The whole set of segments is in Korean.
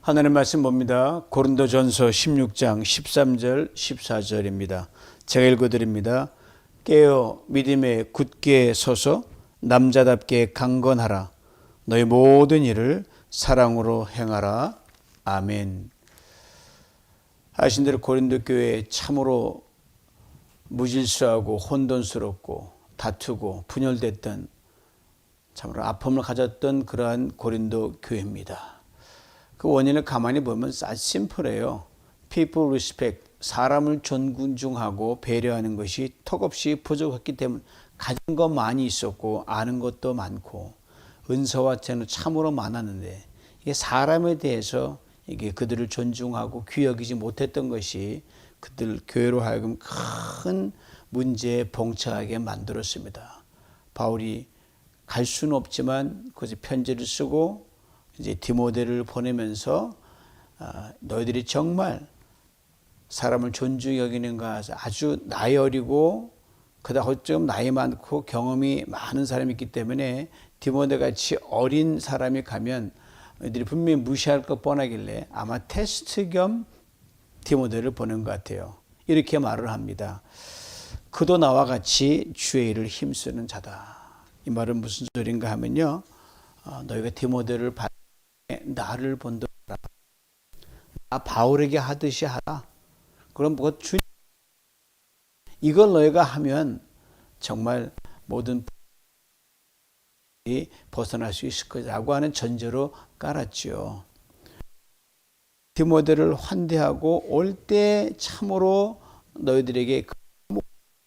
하나님의 말씀 봅니다. 고린도전서 16장 13절 14절입니다. 제가 읽어드립니다. 깨어 믿음에 굳게 서서 남자답게 강건하라. 너희 모든 일을 사랑으로 행하라. 아멘. 아신대로 고린도 교회에 참으로 무질서하고 혼돈스럽고 다투고 분열됐던, 참으로 아픔을 가졌던 그러한 고린도 교회입니다. 그 원인을 가만히 보면 아주 심플해요. People respect, 사람을 존중하고 배려하는 것이 턱없이 부족했기 때문에 가진 것 많이 있었고 아는 것도 많고 은사와 재능 참으로 많았는데, 이게 사람에 대해서 이게 그들을 존중하고 귀여기지 못했던 것이 그들 교회로 하여금 큰 문제에 봉착하게 만들었습니다. 바울이 갈 수는 없지만 그것이 편지를 쓰고 이제 디모데를 보내면서 너희들이 정말 사람을 존중히 여기는가, 아주 나이 어리고 그다음 좀 나이 많고 경험이 많은 사람이 있기 때문에 디모데 같이 어린 사람이 가면 너희들이 분명히 무시할 것 뻔하길래 아마 테스트 겸 디모데를 보낸 것 같아요. 이렇게 말을 합니다. 그도 나와 같이 주의 일을 힘쓰는 자다. 이 말은 무슨 소린가 하면요, 너희가 디모데를 나를 본다라, 나 바울에게 하듯이 하라. 그럼 뭐 이걸 너희가 하면 정말 모든 분이 벗어날 수 있을 거라고 하는 전제로 깔았죠. 디모데를 환대하고 올 때 참으로 너희들에게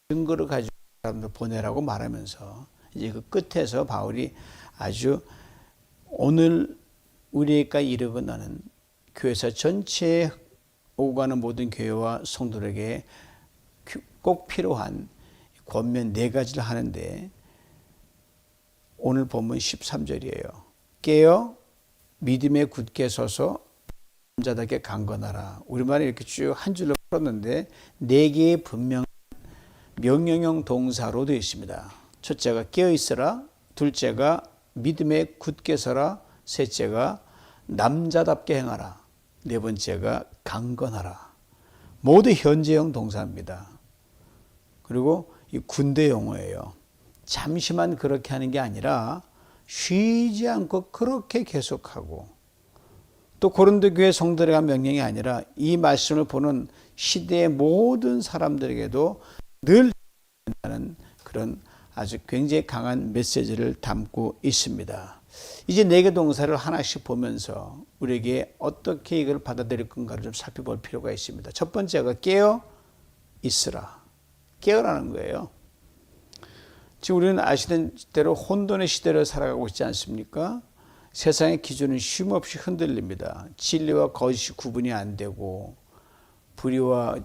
증거를 가지고 사람들 보내라고 말하면서 이제 그 끝에서 바울이 아주 오늘 우리가 이르고 나는 교회사 전체에 오고 가는 모든 교회와 성도들에게 꼭 필요한 권면 4가지를 하는데, 오늘 본문 13절이에요. 깨어 믿음에 굳게 서서 남자답게 강건하라. 우리말에 이렇게 쭉 한 줄로 풀었는데 4개의 분명한 명령형 동사로 되어 있습니다. 첫째가 깨어 있어라, 둘째가 믿음에 굳게 서라, 셋째가 남자답게 행하라, 네 번째가 강건하라. 모두 현재형 동사입니다. 그리고 이 군대 용어예요. 잠시만 그렇게 하는 게 아니라 쉬지 않고 그렇게 계속하고, 또 고린도 교회 성도들에게 한 명령이 아니라 이 말씀을 보는 시대의 모든 사람들에게도 늘 된다는 그런 아주 굉장히 강한 메시지를 담고 있습니다. 이제 4개 동사를 하나씩 보면서 우리에게 어떻게 이걸 받아들일 건가를 좀 살펴볼 필요가 있습니다. 첫 번째가 깨어 있으라. 깨어라는 거예요. 지금 우리는 아시는 대로 혼돈의 시대를 살아가고 있지 않습니까? 세상의 기준은 쉼없이 흔들립니다. 진리와 거짓이 구분이 안 되고, 불의와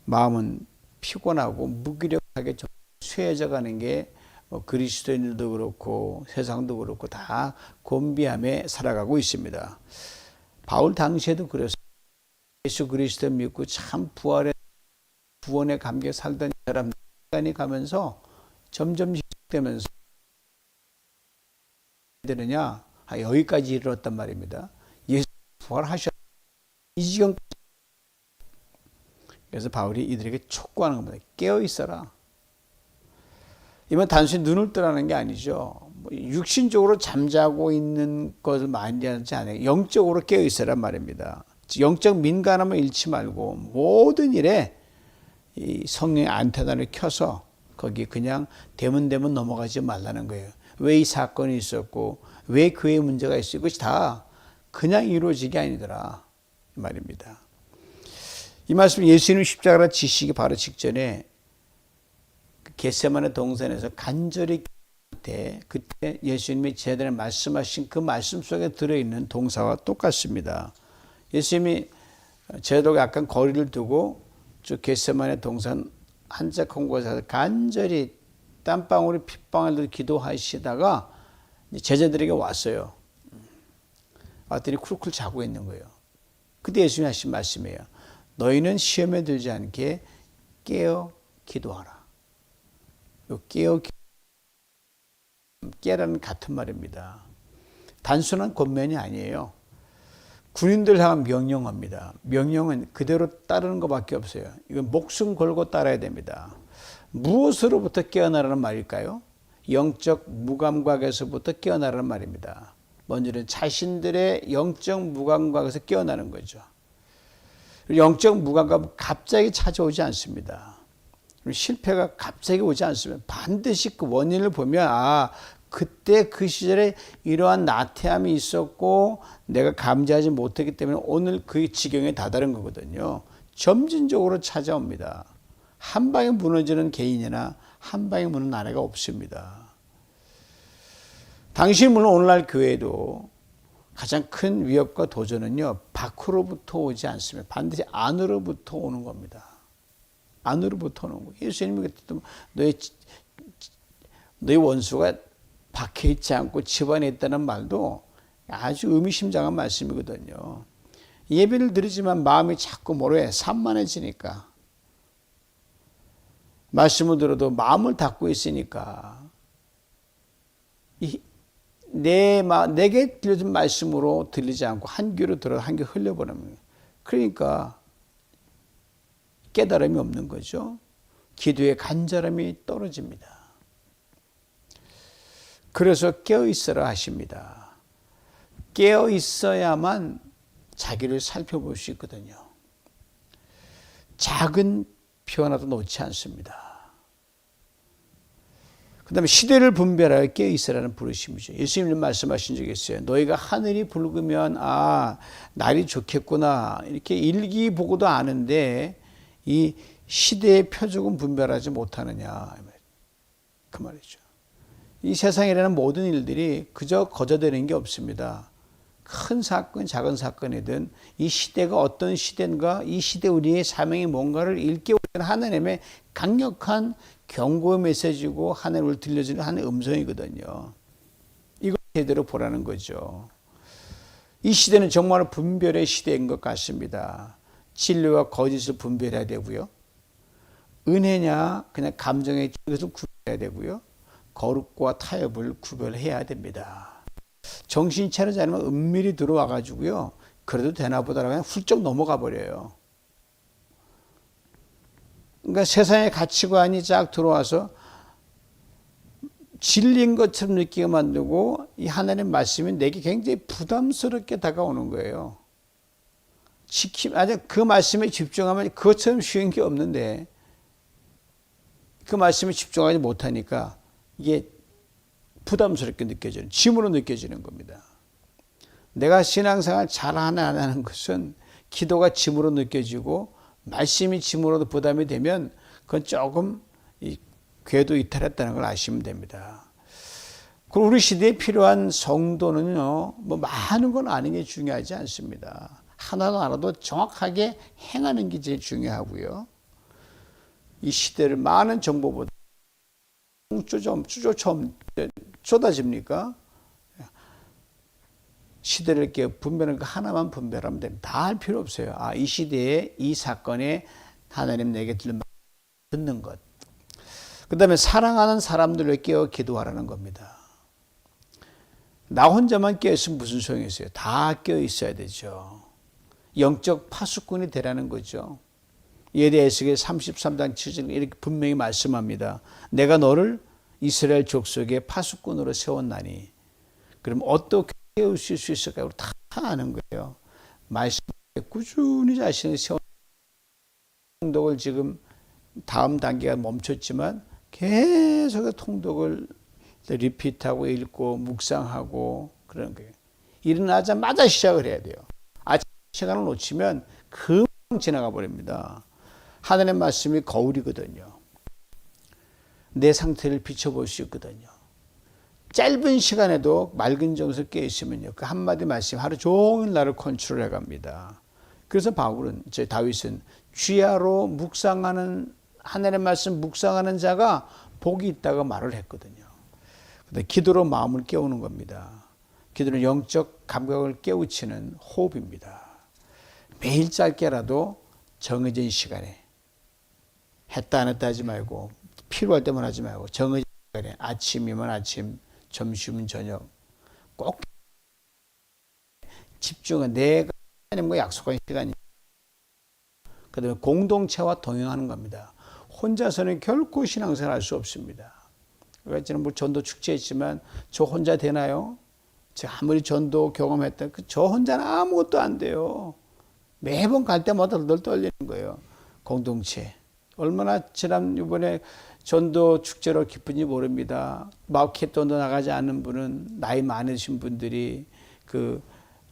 마음은 피곤하고 무기력하게 쇠해져 가는 게 그리스도인들도 그렇고 세상도 그렇고 다 곤비함에 살아가고 있습니다. 바울 당시에도 그랬어요. 예수 그리스도 믿고 참 구원의 감격에 살던 사람 시간이 가면서 점점 시작되면서 되느냐, 여기까지 이르렀단 말입니다. 예수 부활하셨 이 지경. 그래서 바울이 이들에게 촉구하는 겁니다. 깨어 있어라. 이건 단순히 눈을 뜨라는 게 아니죠. 육신적으로 잠자고 있는 것을 말하지 않아요. 영적으로 깨어 있어란 말입니다. 영적 민감함을 잃지 말고 모든 일에 이 성령의 안테나를 켜서 거기 그냥 대문대문 넘어가지 말라는 거예요. 왜 이 사건이 있었고 왜 교회에 문제가 있었고, 그것이 다 그냥 이루어지게 아니더라 이 말입니다. 이 말씀 예수님 십자가를 지시기 바로 직전에 겟세마네 동산에서 간절히 그때 예수님이 제자들에 말씀하신 그 말씀 속에 들어있는 동사와 똑같습니다. 예수님이 제자들과 약간 거리를 두고 저 겟세마네 동산 한적한 곳에서 간절히 땀방울이 핏방울로 기도하시다가 제자들에게 왔어요. 왔더니 쿨쿨 자고 있는 거예요. 그때 예수님이 하신 말씀이에요. 너희는 시험에 들지 않게 깨어 기도하라. 깨라는 같은 말입니다. 단순한 권면이 아니에요. 군인들 향한 명령어입니다. 명령은 그대로 따르는 것밖에 없어요. 이건 목숨 걸고 따라야 됩니다. 무엇으로부터 깨어나라는 말일까요? 영적 무감각에서부터 깨어나라는 말입니다. 먼저는 자신들의 영적 무감각에서 깨어나는 거죠. 영적 무감각은 갑자기 찾아오지 않습니다. 실패가 갑자기 오지 않습니다. 반드시 그 원인을 보면 그때 그 시절에 이러한 나태함이 있었고 내가 감지하지 못했기 때문에 오늘 그 지경에 다다른 거거든요. 점진적으로 찾아옵니다. 한 방에 무너지는 개인이나 한 방에 무너지는 나라가 없습니다. 당시 물론 오늘날 교회도 가장 큰 위협과 도전은요, 밖으로부터 오지 않습니다. 반드시 안으로부터 오는 겁니다. 안으로부터 오는 거예요. 예수님이 그때 너희 원수가 밖에 있지 않고 집안에 있다는 말도 아주 의미심장한 말씀이거든요. 예배를 드리지만 마음이 자꾸 뭐래 산만해지니까, 말씀을 들어도 마음을 닫고 있으니까 내게 들려준 말씀으로 들리지 않고 한 귀로 들어 한 귀 흘려버립니다. 그러니까 깨달음이 없는 거죠. 기도의 간절함이 떨어집니다. 그래서 깨어 있어라 하십니다. 깨어 있어야만 자기를 살펴볼 수 있거든요. 작은 변화도 놓지 않습니다. 그 다음에 시대를 분별하여 깨어 있으라는 부르심이죠. 예수님은 말씀하신 적이 있어요. 너희가 하늘이 붉으면 날이 좋겠구나 이렇게 일기 보고도 아는데 이 시대의 표적은 분별하지 못하느냐, 그 말이죠. 이 세상이라는 모든 일들이 그저 거저되는 게 없습니다. 큰 사건, 작은 사건이든 이 시대가 어떤 시대인가, 이 시대 우리의 사명이 뭔가를 일깨우는 하나님의 강력한 경고의 메시지고 하나님을 들려주는 한 음성이거든요. 이걸 제대로 보라는 거죠. 이 시대는 정말 분별의 시대인 것 같습니다. 진리와 거짓을 분별해야 되고요. 은혜냐 그냥 감정의 것을 구별해야 되고요. 거룩과 타협을 구별해야 됩니다. 정신 차리지 않으면 은밀히 들어와 가지고요. 그래도 되나 보다라고 그냥 훌쩍 넘어가 버려요. 그러니까 세상의 가치관이 쫙 들어와서 진리인 것처럼 느끼게 만들고 이 하나님의 말씀이 내게 굉장히 부담스럽게 다가오는 거예요. 그 말씀에 집중하면 그것처럼 쉬운 게 없는데 그 말씀에 집중하지 못하니까 이게 부담스럽게 느껴지는, 짐으로 느껴지는 겁니다. 내가 신앙생활 잘하나 안 하는 것은 기도가 짐으로 느껴지고 말씀이 짐으로도 부담이 되면 그건 조금 궤도 이탈했다는 걸 아시면 됩니다. 그리고 우리 시대에 필요한 성도는요, 뭐 많은 건 아는 게 중요하지 않습니다. 하나도 알아도 정확하게 행하는 게 제일 중요하고요. 이 시대를 많은 정보보다 쏟아집니까? 시대를 이렇게 분별하는 거 하나만 분별하면 됩니다. 다 할 필요 없어요. 이 시대에 이 사건에 하나님 내게 듣는 것. 그 다음에 사랑하는 사람들을 깨어 기도하라는 겁니다. 나 혼자만 깨어있으면 무슨 소용이 있어요? 다 깨어 있어야 되죠. 영적 파수꾼이 되라는 거죠. 예레미야 33장 7절 이렇게 분명히 말씀합니다. 내가 너를 이스라엘 족속의 파수꾼으로 세웠나니. 그럼 어떻게 깨우실 수 있을까요? 다 아는 거예요. 말씀에 꾸준히 자신을 세워 통독을 지금 다음 단계가 멈췄지만 계속 통독을 리피트하고 읽고 묵상하고 그런 거예요. 일어나자마자 시작을 해야 돼요. 아침 시간을 놓치면 금방 지나가 버립니다. 하나님의 말씀이 거울이거든요. 내 상태를 비춰볼 수 있거든요. 짧은 시간에도 맑은 정서를 깨 있으면요, 그 한마디 말씀 하루 종일 나를 컨트롤해 갑니다. 그래서 다윗은 주야로 묵상하는 하나님의 말씀 묵상하는 자가 복이 있다고 말을 했거든요. 기도로 마음을 깨우는 겁니다. 기도는 영적 감각을 깨우치는 호흡입니다. 매일 짧게라도 정해진 시간에 했다 안 했다 하지 말고 필요할 때만 하지 말고 정해진 시간에 아침이면 아침, 점심은 저녁 꼭 집중은 내가 하나님과 약속한 시간이. 그다음에 공동체와 동행하는 겁니다. 혼자서는 결코 신앙생활 할 수 없습니다. 그러니까 저는 뭐 전도 축제했지만 저 혼자 되나요? 제가 아무리 전도 경험했다, 저 혼자는 아무것도 안 돼요. 매번 갈 때마다 늘 떨리는 거예요. 공동체. 얼마나 지난 이번에 전도 축제로 기쁜지 모릅니다. 마켓돈도 나가지 않는 분은 나이 많으신 분들이 그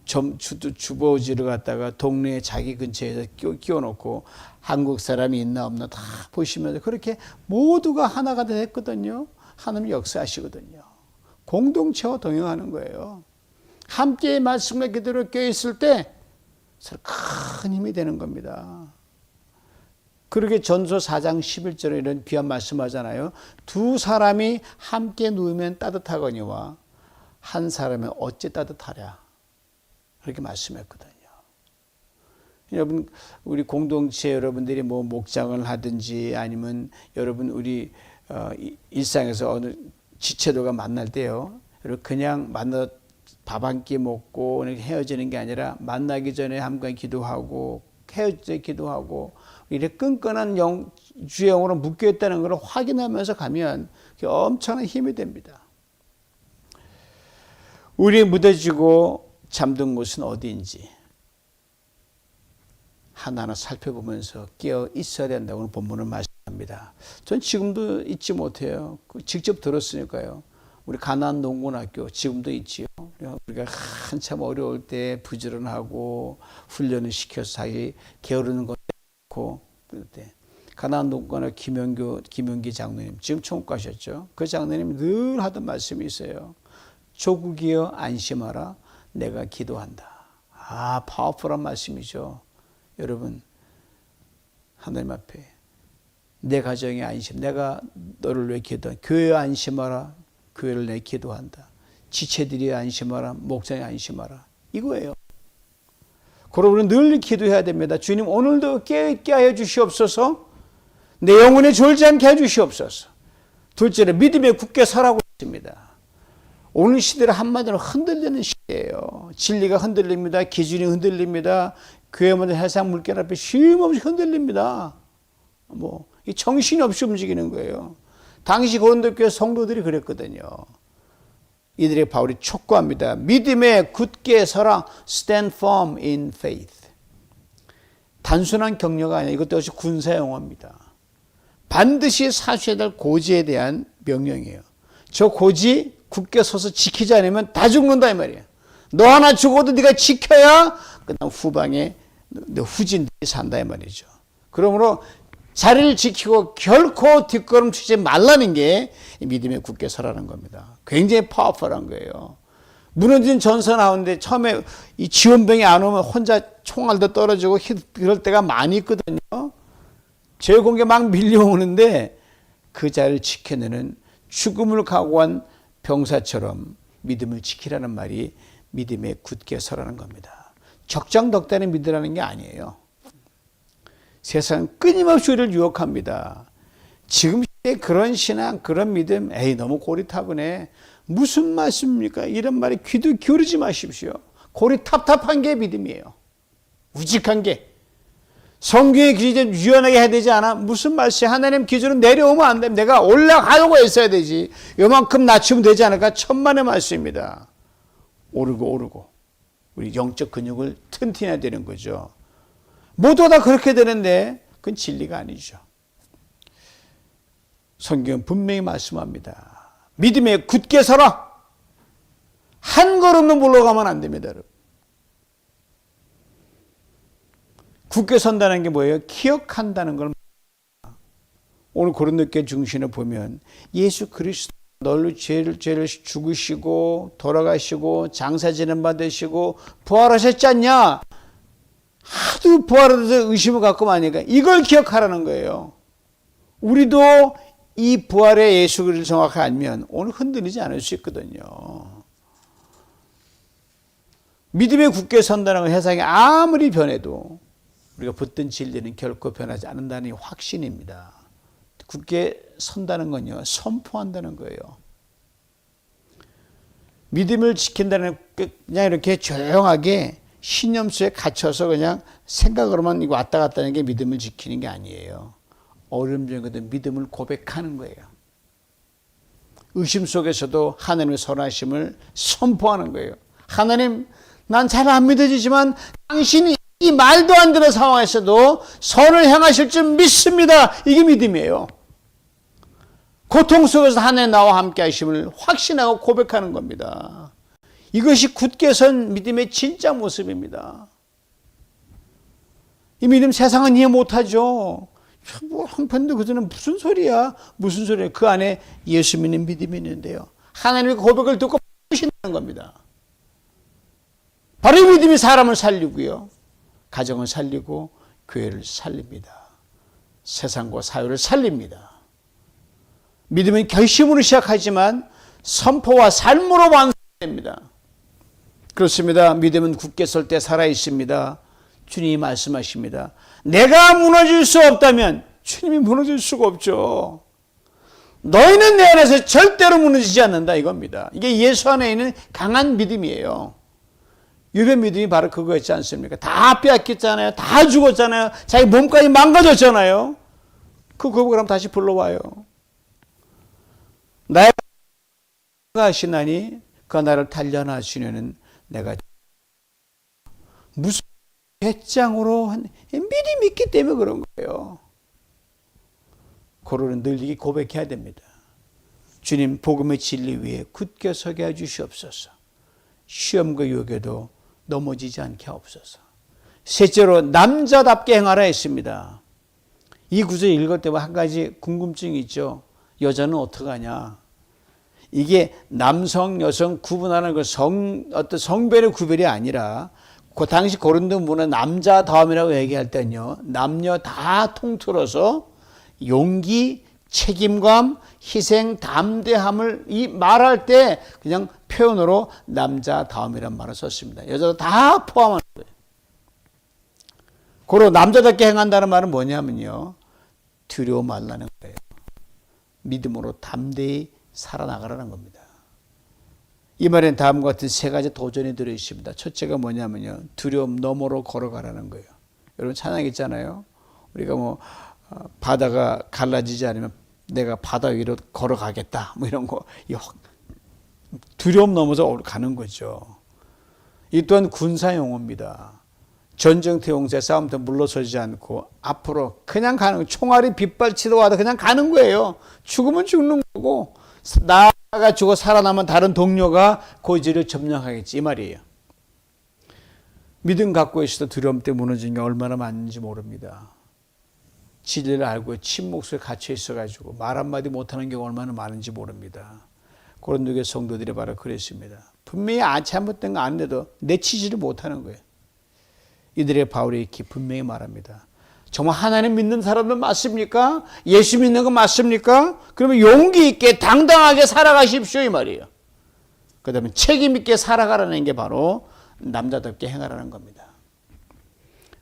주보지를 갖다가 동네에 자기 근처에서 끼워놓고 한국 사람이 있나 없나 다 보시면서 그렇게 모두가 하나가 됐거든요. 하나님 역사하시거든요. 공동체와 동행하는 거예요. 함께 말씀과 기도로 껴있을 때 서로 큰 힘이 되는 겁니다. 그렇게 전서 4장 11절에 이런 귀한 말씀하잖아요. 두 사람이 함께 누우면 따뜻하거니와 한 사람은 어찌 따뜻하랴. 그렇게 말씀했거든요. 여러분, 우리 공동체 여러분들이 뭐 목장을 하든지 아니면 여러분 우리 일상에서 어느 지체도가 만날 때요. 그냥 만나 밥 한 끼 먹고 헤어지는 게 아니라 만나기 전에 함께 기도하고 헤어질 때 기도하고 이렇게 끈끈한 주영으로 묶여 있다는 걸 확인하면서 가면 엄청난 힘이 됩니다. 우리 무뎌지고 잠든 곳은 어디인지 하나하나 살펴보면서 깨어 있어야 된다고 오늘 본문은 말씀합니다. 전 지금도 잊지 못해요. 직접 들었으니까요. 우리 가나안 농군학교 지금도 있지요. 우리가 한참 어려울 때 부지런하고 훈련을 시켜서 자기 게으르는 것 고 그때 가나안 농군학교 김용기 장로님 지금 천국 가셨죠. 그 장로님이 늘 하던 말씀이 있어요. 조국이여 안심하라 내가 기도한다. 파워풀한 말씀이죠. 여러분 하나님 앞에 내 가정에 안심, 내가 너를 위해 기도한다. 교회에 안심하라, 교회를 내 기도한다. 지체들이 안심하라, 목장에 안심하라. 이거예요. 그러므로 우리는 늘 기도해야 됩니다. 주님 오늘도 깨있게 하여 주시옵소서. 내 영혼에 졸지 않게 해 주시옵소서. 둘째로 믿음에 굳게 서라고 했습니다. 오늘 시대는 한마디로 흔들리는 시대예요. 진리가 흔들립니다. 기준이 흔들립니다. 교회마다 세상 물결 앞에 쉼없이 흔들립니다. 이 정신이 없이 움직이는 거예요. 당시 고린도 교회 성도들이 그랬거든요. 이들에게 바울이 촉구합니다. 믿음에 굳게 서라. Stand firm in faith. 단순한 격려가 아니라 이것도 역시 군사 용어입니다. 반드시 사수해야 될 고지에 대한 명령이에요. 저 고지 굳게 서서 지키지 않으면 다 죽는다 이 말이에요. 너 하나 죽어도 네가 지켜야 그다음 후방에 너 후진들이 산다 이 말이죠. 그러므로 자리를 지키고 결코 뒷걸음치지 말라는 게 믿음에 굳게 서라는 겁니다. 굉장히 파워풀한 거예요. 무너진 전선 가운데 처음에 이 지원병이 안 오면 혼자 총알도 떨어지고 그럴 때가 많이 있거든요. 제공에 막 밀려오는데 그 자리를 지켜내는 죽음을 각오한 병사처럼 믿음을 지키라는 말이 믿음에 굳게 서라는 겁니다. 적장덕단에 믿으라는 게 아니에요. 세상은 끊임없이 우리를 유혹합니다. 지금 시대에 그런 신앙, 그런 믿음, 너무 고리타분해. 무슨 말씀입니까? 이런 말에 귀도 기울이지 마십시오. 고리탑탑한 게 믿음이에요. 우직한 게. 성경의 기준을 유연하게 해야 되지 않아? 무슨 말씀? 하나님 기준은 내려오면 안 됩니다. 내가 올라가려고 했어야 되지. 요만큼 낮추면 되지 않을까? 천만의 말씀입니다. 오르고. 우리 영적 근육을 튼튼해야 되는 거죠. 모두가 다 그렇게 되는데 그건 진리가 아니죠. 성경은 분명히 말씀합니다. 믿음에 굳게 서라. 한 걸음도 물러가면 안 됩니다. 여러분. 굳게 선다는 게 뭐예요? 기억한다는 걸. 오늘 고린도교회 중심을 보면 예수 그리스도 널로 죄를 죽으시고 돌아가시고 장사지는 받으시고 부활하셨지 않냐? 하도 부활에 대해서 의심을 갖고 마니까 이걸 기억하라는 거예요. 우리도 이 부활의 예수 그리스도를 정확하게 알면 오늘 흔들리지 않을 수 있거든요. 믿음에 굳게 선다는 건 세상이 아무리 변해도 우리가 붙든 진리는 결코 변하지 않는다는 확신입니다. 굳게 선다는 건요, 선포한다는 거예요. 믿음을 지킨다는 그냥 이렇게 조용하게 신념 속에 갇혀서 그냥 생각으로만 이거 왔다 갔다 하는 게 믿음을 지키는 게 아니에요. 어려움 중에도 믿음을 고백하는 거예요. 의심 속에서도 하나님의 선하심을 선포하는 거예요. 하나님, 난 잘 안 믿어지지만 당신이 이 말도 안 되는 상황에서도 선을 행하실 줄 믿습니다. 이게 믿음이에요. 고통 속에서 하나님 나와 함께 하심을 확신하고 고백하는 겁니다. 이것이 굳게 선 믿음의 진짜 모습입니다. 이 믿음 세상은 이해 못하죠. 뭐 한편도 그들은 무슨 소리야? 무슨 소리야? 그 안에 예수 믿는 믿음이 있는데요. 하나님의 고백을 듣고 신다는 겁니다. 바로 이 믿음이 사람을 살리고요. 가정을 살리고 교회를 살립니다. 세상과 사회를 살립니다. 믿음은 결심으로 시작하지만 선포와 삶으로 완성됩니다. 그렇습니다. 믿음은 굳게 설 때 살아있습니다. 주님이 말씀하십니다. 내가 무너질 수 없다면 주님이 무너질 수가 없죠. 너희는 내 안에서 절대로 무너지지 않는다 이겁니다. 이게 예수 안에 있는 강한 믿음이에요. 욥의 믿음이 바로 그거였지 않습니까? 다 빼앗겼잖아요. 다 죽었잖아요. 자기 몸까지 망가졌잖아요. 그 고백을 하면 다시 불러와요. 나의 하시나니 그 나를 단련하시려는 내가 무슨 배짱으로 믿음이 있기 때문에 그런 거예요. 그거는 늘 고백해야 됩니다. 주님 복음의 진리 위에 굳게 서게 해주시옵소서. 시험과 유혹에도 넘어지지 않게 하옵소서. 셋째로 남자답게 행하라 했습니다. 이 구절 읽을 때마다 한 가지 궁금증이 있죠. 여자는 어떡하냐. 이게 남성, 여성 구분하는 어떤 성별의 구별이 아니라 그 당시 고린도 문은 남자다움이라고 얘기할 때는요. 남녀 다 통틀어서 용기, 책임감, 희생, 담대함을 이 말할 때 그냥 표현으로 남자다움이란 말을 썼습니다. 여자도 다 포함하는 거예요. 고로 남자답게 행한다는 말은 뭐냐면요. 두려워 말라는 거예요. 믿음으로 담대히 살아나가라는 겁니다. 이 말엔 다음과 같은 세 가지 도전이 들어있습니다. 첫째가 뭐냐면요. 두려움 너머로 걸어가라는 거예요. 여러분 찬양 있잖아요. 우리가 뭐 바다가 갈라지지 않으면 내가 바다 위로 걸어가겠다. 뭐 이런 거. 두려움 넘어서 가는 거죠. 이 또한 군사 용어입니다. 전쟁터 용사의 싸움터 물러서지 않고 앞으로 그냥 가는 거예요. 총알이 빗발치도 와도 그냥 가는 거예요. 죽으면 죽는 거고 나가 죽어 살아남은 다른 동료가 고지를 점령하겠지 이 말이에요. 믿음 갖고 있어도 두려움 때문에 무너지는 게 얼마나 많은지 모릅니다. 진리를 알고 침묵 속에 갇혀 있어가지고 말 한마디 못하는 경우가 얼마나 많은지 모릅니다. 고린도 성도들이 바로 그랬습니다. 분명히 잘못된 거 아는데도 내치지를 못하는 거예요. 이들의 바울이 이렇게 분명히 말합니다. 정말 하나님 믿는 사람들 맞습니까? 예수 믿는 거 맞습니까? 그러면 용기 있게 당당하게 살아가십시오 이 말이에요. 그 다음에 책임 있게 살아가라는 게 바로 남자답게 행하라는 겁니다.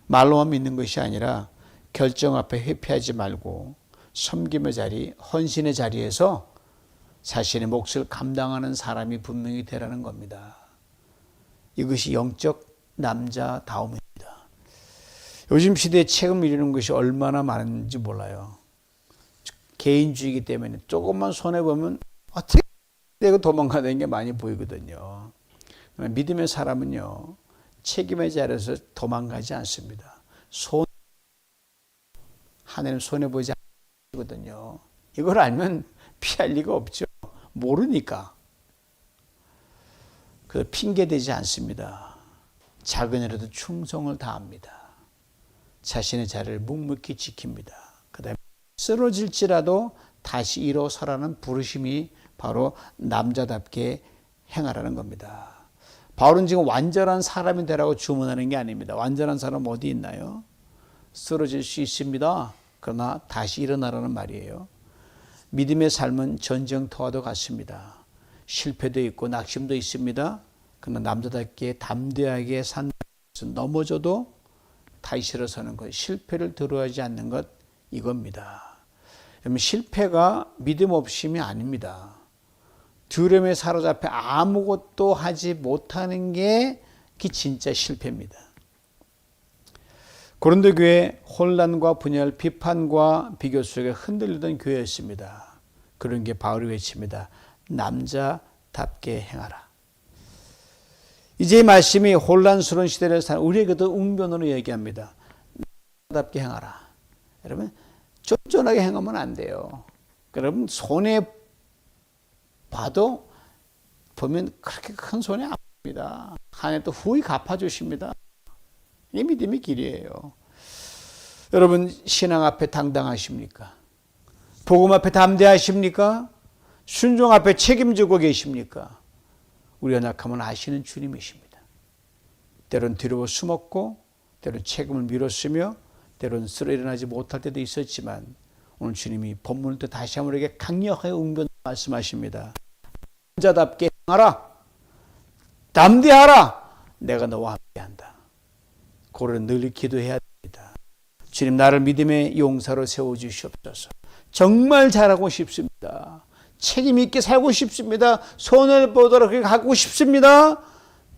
말로만 믿는 것이 아니라 결정 앞에 회피하지 말고 섬김의 자리, 헌신의 자리에서 자신의 몫을 감당하는 사람이 분명히 되라는 겁니다. 이것이 영적 남자다움입니다. 요즘 시대에 책임 이루는 것이 얼마나 많은지 몰라요. 개인주의이기 때문에 조금만 손해보면 어떻게 내가 도망가는 게 많이 보이거든요. 믿음의 사람은요. 책임의 자리에서 도망가지 않습니다. 하나님 손해보지 않거든요. 이걸 알면 피할 리가 없죠. 모르니까. 그 핑계대지 않습니다. 작은 일에도 충성을 다합니다. 자신의 자리를 묵묵히 지킵니다. 그 다음에 쓰러질지라도 다시 일어서라는 부르심이 바로 남자답게 행하라는 겁니다. 바울은 지금 완전한 사람이 되라고 주문하는 게 아닙니다. 완전한 사람 어디 있나요? 쓰러질 수 있습니다. 그러나 다시 일어나라는 말이에요. 믿음의 삶은 전쟁터와도 같습니다. 실패도 있고 낙심도 있습니다. 그러나 남자답게 담대하게 산다는 것은 넘어져도 다시 일어서는 것, 실패를 두려워하지 않는 것 이겁니다. 여러분 실패가 믿음 없음이 아닙니다. 두려움에 사로잡혀 아무것도 하지 못하는 게 그게 진짜 실패입니다. 고린도 교회 혼란과 분열, 비판과 비교 속에 흔들리던 교회였습니다. 그런 게 바울이 외칩니다. 남자답게 행하라. 이제 이 말씀이 혼란스러운 시대를 사는 우리에게도 웅변으로 얘기합니다. 남자답게 행하라. 여러분 쫀쫀하게 행하면 안 돼요. 여러분 손해 봐도 보면 그렇게 큰 손해 안 봅니다. 한 해 또 후히 갚아주십니다. 이게 믿음의 길이에요. 여러분 신앙 앞에 당당하십니까? 복음 앞에 담대하십니까? 순종 앞에 책임지고 계십니까? 우리 연약함은 아시는 주님이십니다. 때론 뒤로 숨었고 때론 책임을 미뤘으며 때론 쓰러 일어나지 못할 때도 있었지만 오늘 주님이 본문을 또 다시 한번 우리에게 강력하게 웅변 말씀하십니다. 남자답게 행하라. 담대하라. 내가 너와 함께한다. 그를 늘 기도해야 됩니다. 주님 나를 믿음의 용사로 세워주시옵소서. 정말 잘하고 싶습니다. 책임 있게 살고 싶습니다. 손을 보도록 하고 싶습니다.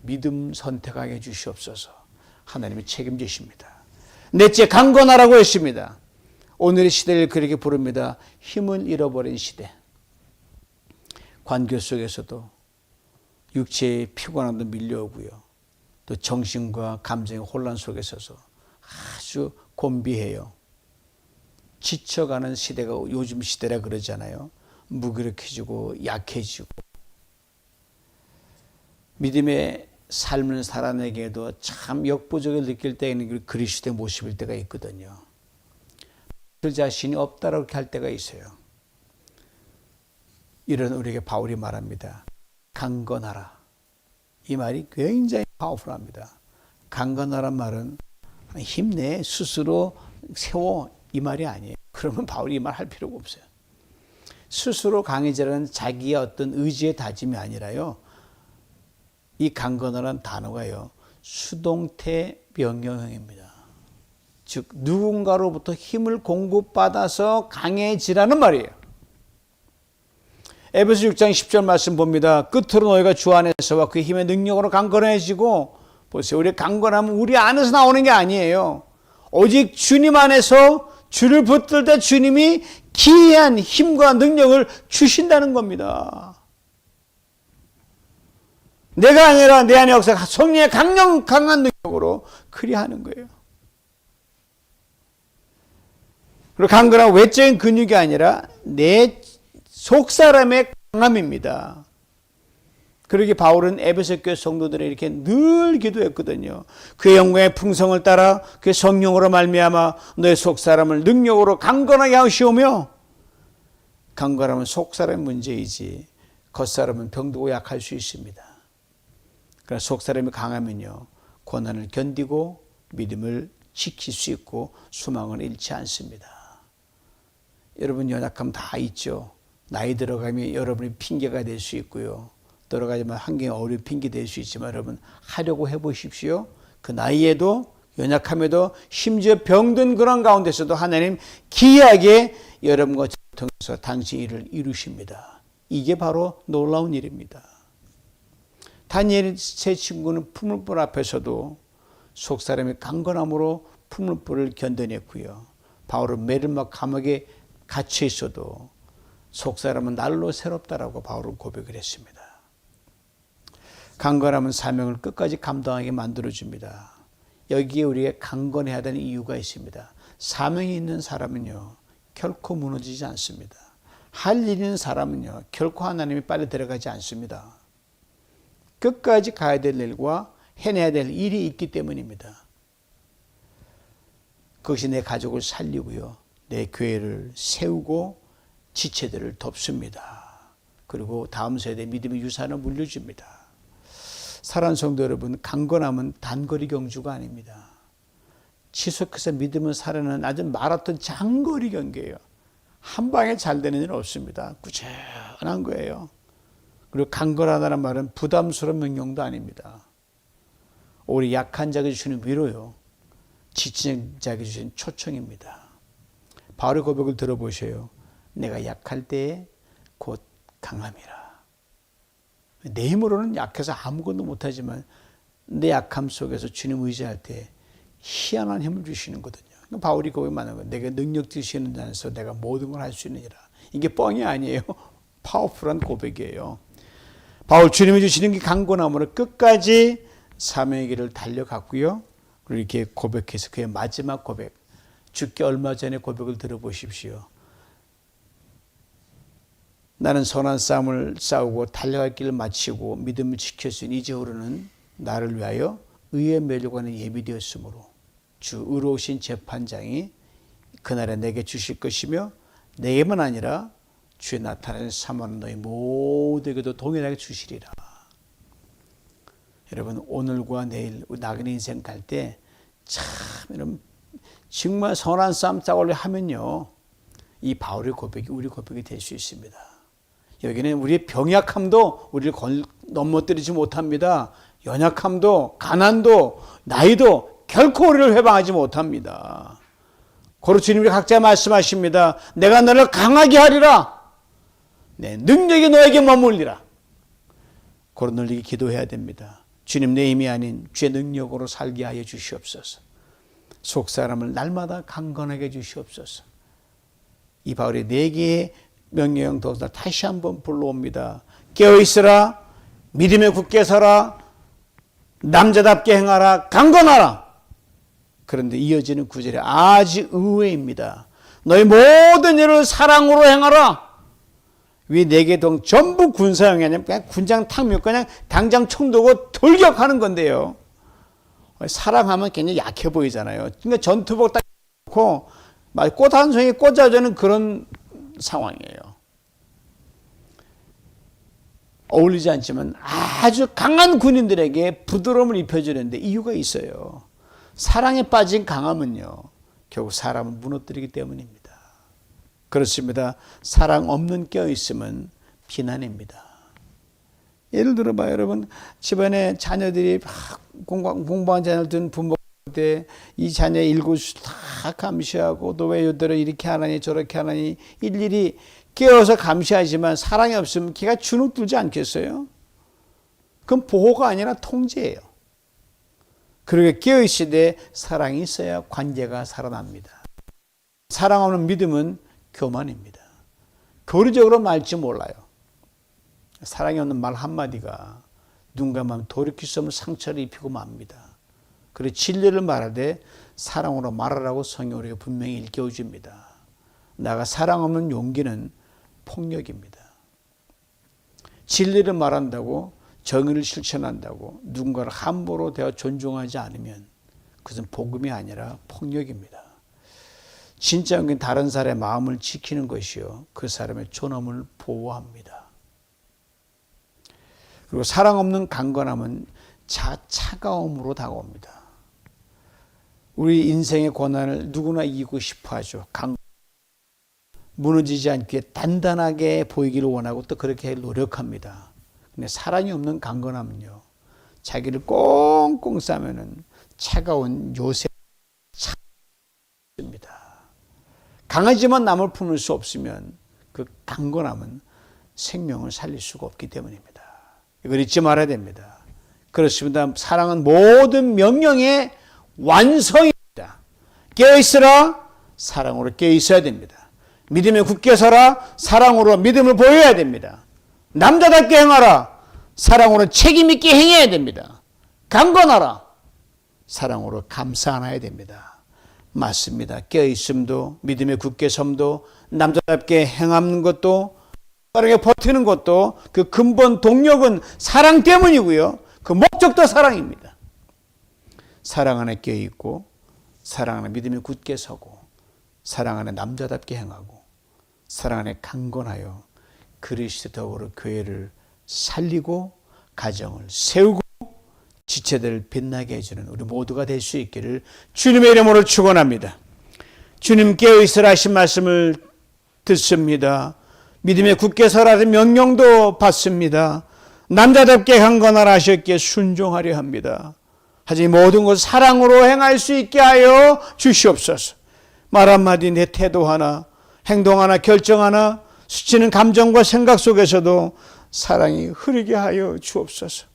믿음 선택하게 해주시옵소서. 하나님이 책임지십니다. 넷째 강건하라고 했습니다. 오늘의 시대를 그렇게 부릅니다. 힘을 잃어버린 시대. 관계 속에서도 육체의 피곤함도 밀려오고요. 또 정신과 감정의 혼란 속에서도 아주 곤비해요. 지쳐가는 시대가 요즘 시대라 그러잖아요. 무기력해지고 약해지고 믿음의 삶을 살아내기에도 참 역부족을 느낄 때에는 그리스도의 모습일 때가 있거든요. 그 자신이 없다라고 할 때가 있어요. 이런 우리에게 바울이 말합니다. 강건하라. 이 말이 굉장히 파워풀합니다. 강건하란 말은 힘내 스스로 세워 이 말이 아니에요. 그러면 바울이 이 말 할 필요가 없어요. 스스로 강해지라는 자기의 어떤 의지의 다짐이 아니라요. 이 강건하라는 단어가요. 수동태 명령형입니다. 즉 누군가로부터 힘을 공급받아서 강해지라는 말이에요. 에베소 6장 10절 말씀 봅니다. 끝으로 너희가 주 안에서와 그 힘의 능력으로 강건해지고 보세요. 우리 강건하면 우리 안에서 나오는 게 아니에요. 오직 주님 안에서 주를 붙들 때 주님이 기이한 힘과 능력을 주신다는 겁니다. 내가 아니라 내 안의 역사 성령의 강한 능력으로 그리하는 거예요. 그리고 강건한 외적인 근육이 아니라 내 속사람의 강함입니다. 그러기에 바울은 에베소 교회 성도들을 이렇게 늘 기도했거든요. 그의 영광의 풍성을 따라 그의 성령으로 말미암아 너의 속사람을 능력으로 강건하게 하시오며 강건함은 속사람의 문제이지 겉사람은 병들고 약할 수 있습니다. 그러나 속사람이 강하면요 고난을 견디고 믿음을 지킬 수 있고 소망을 잃지 않습니다. 여러분 연약함 다 있죠. 나이 들어가면 여러분이 핑계가 될 수 있고요. 들어가지만 환경이 어려운 핑계 될 수 있지만 여러분 하려고 해보십시오. 그 나이에도 연약함에도 심지어 병든 그런 가운데서도 하나님 기이하게 여러분과 저를 통해서 당신 일을 이루십니다. 이게 바로 놀라운 일입니다. 다니엘 세 친구는 풀물불 앞에서도 속사람의 강건함으로 풀물불을 견뎌냈고요. 바울은 메르막 감옥에 갇혀 있어도 속사람은 날로 새롭다라고 바울은 고백을 했습니다. 강건함은 사명을 끝까지 감당하게 만들어줍니다. 여기에 우리가 강건해야 되는 이유가 있습니다. 사명이 있는 사람은요 결코 무너지지 않습니다. 할 일 있는 사람은요 결코 하나님이 빨리 들어가지 않습니다. 끝까지 가야 될 일과 해내야 될 일이 있기 때문입니다. 그것이 내 가족을 살리고요 내 교회를 세우고 지체들을 돕습니다. 그리고 다음 세대 믿음의 유산을 물려줍니다. 사랑하는 성도 여러분, 강건함은 단거리 경주가 아닙니다. 지속해서 믿음을 살아내는 아주 마라톤 장거리 경기예요. 한 방에 잘 되는 일은 없습니다. 꾸준한 거예요. 그리고 강건하다는 말은 부담스러운 명령도 아닙니다. 우리 약한 자에게 주시는 위로요. 지친 자에게 주시는 초청입니다. 바울의 고백을 들어보세요. 내가 약할 때에 곧 강함이라. 내 힘으로는 약해서 아무것도 못하지만 내 약함 속에서 주님 의지할 때 희한한 힘을 주시는 거거든요. 바울이 고백하는 거예요. 내가 능력 주시는 자에서 내가 모든 걸 할 수 있느니라. 이게 뻥이 아니에요. 파워풀한 고백이에요. 바울 주님이 주시는 게 강건함으로 끝까지 사명의 길을 달려갔고요. 그리고 이렇게 고백해서 그의 마지막 고백, 죽기 얼마 전에 고백을 들어보십시오. 나는 선한 싸움을 싸우고 달려갈 길을 마치고 믿음을 지켰으니 이제후로는 나를 위하여 의의 면류관에 예비되었으므로 주 의로우신 재판장이 그날에 내게 주실 것이며 내게만 아니라 주의 나타나는 사모하는 너희 모두에게도 동일하게 주시리라. 여러분 오늘과 내일 나그네 인생 갈 때 참 여러분 정말 선한 싸움 싸우려 하면요 이 바울의 고백이 우리 고백이 될 수 있습니다. 여기는 우리의 병약함도 우리를 넘어뜨리지 못합니다. 연약함도 가난도 나이도 결코 우리를 해방하지 못합니다. 고로 주님이 각자 말씀하십니다. 내가 너를 강하게 하리라. 내 능력이 너에게 머물리라. 고로 널리 기도해야 됩니다. 주님 내 힘이 아닌 주의 능력으로 살게 하여 주시옵소서. 속사람을 날마다 강건하게 해주시옵소서. 이 바울의 4개의 명령 도서 다시 한번 불러옵니다. 깨어있으라, 믿음에 굳게 서라, 남자답게 행하라, 강건하라. 그런데 이어지는 구절이 아주 의외입니다. 너희 모든 일을 사랑으로 행하라. 위 4개 동 전부 군사형이 아니라 그냥 군장 탁 그냥 당장 총 들고 돌격하는 건데요. 사랑하면 굉장히 약해 보이잖아요. 그러니까 전투복 딱 놓고 꽃 한 송이 꽂아주는 그런 상황이에요. 어울리지 않지만 아주 강한 군인들에게 부드러움을 입혀주는데 이유가 있어요. 사랑에 빠진 강함은요 결국 사람을 무너뜨리기 때문입니다. 그렇습니다. 사랑 없는 깨어있음은 비난입니다. 예를 들어봐요. 여러분 집안에 자녀들이 공부한 자녀를 둔 부모가 때 이 자녀의 일구수 다 감시하고 너 왜 요대로 이렇게 하나니 저렇게 하나니 일일이 깨어서 감시하지만 사랑이 없으면 걔가 주눅 들지 않겠어요? 그건 보호가 아니라 통제예요. 그러게 깨어있을 때 사랑이 있어야 관계가 살아납니다. 사랑 없는 믿음은 교만입니다. 교리적으로 말지 몰라요. 사랑이 없는 말 한마디가 누군가만 돌이킬 수 없는 상처를 입히고 맙니다. 그리고 진리를 말하되 사랑으로 말하라고 성경으로 분명히 일깨워줍니다. 나가 사랑 없는 용기는 폭력입니다. 진리를 말한다고 정의를 실천한다고 누군가를 함부로 대하 존중하지 않으면 그것은 복음이 아니라 폭력입니다. 진짜 용기는 다른 사람의 마음을 지키는 것이요 그 사람의 존엄을 보호합니다. 그리고 사랑 없는 강건함은 차가움으로 다가옵니다. 우리 인생의 고난을 누구나 이기고 싶어 하죠. 무너지지 않게 단단하게 보이기를 원하고 또 그렇게 노력합니다. 근데 사랑이 없는 강건함은요. 자기를 꽁꽁 싸면은 차가운 요새 차입니다. 강하지만 남을 품을 수 없으면 그 강건함은 생명을 살릴 수가 없기 때문입니다. 이걸 잊지 말아야 됩니다. 그렇습니다. 사랑은 모든 명령의 완성입니다. 깨어있으라 사랑으로 깨어있어야 됩니다. 믿음에 굳게 서라 사랑으로 믿음을 보여야 됩니다. 남자답게 행하라 사랑으로 책임있게 행해야 됩니다. 강건하라 사랑으로 감사 안아야 됩니다. 맞습니다. 깨어있음도 믿음에 굳게 섬도 남자답게 행하는 것도 빠르게 버티는 것도 그 근본 동력은 사랑 때문이고요. 그 목적도 사랑입니다. 사랑 안에 깨어있고 사랑 안에 믿음에 굳게 서고 사랑 안에 남자답게 행하고 사랑 안에 강건하여 그리스도로 교회를 살리고 가정을 세우고 지체들을 빛나게 해주는 우리 모두가 될 수 있기를 주님의 이름으로 축원합니다. 주님 깨어있으라 하신 말씀을 듣습니다. 믿음에 굳게 서라는 명령도 받습니다. 남자답게 강건하라 하셨기에 순종하려 합니다. 하지만 모든 것 사랑으로 행할 수 있게 하여 주시옵소서. 말 한마디 내 태도 하나 행동 하나 결정 하나 스치는 감정과 생각 속에서도 사랑이 흐르게 하여 주옵소서.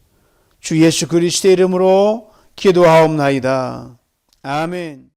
주 예수 그리스도의 이름으로 기도하옵나이다. 아멘.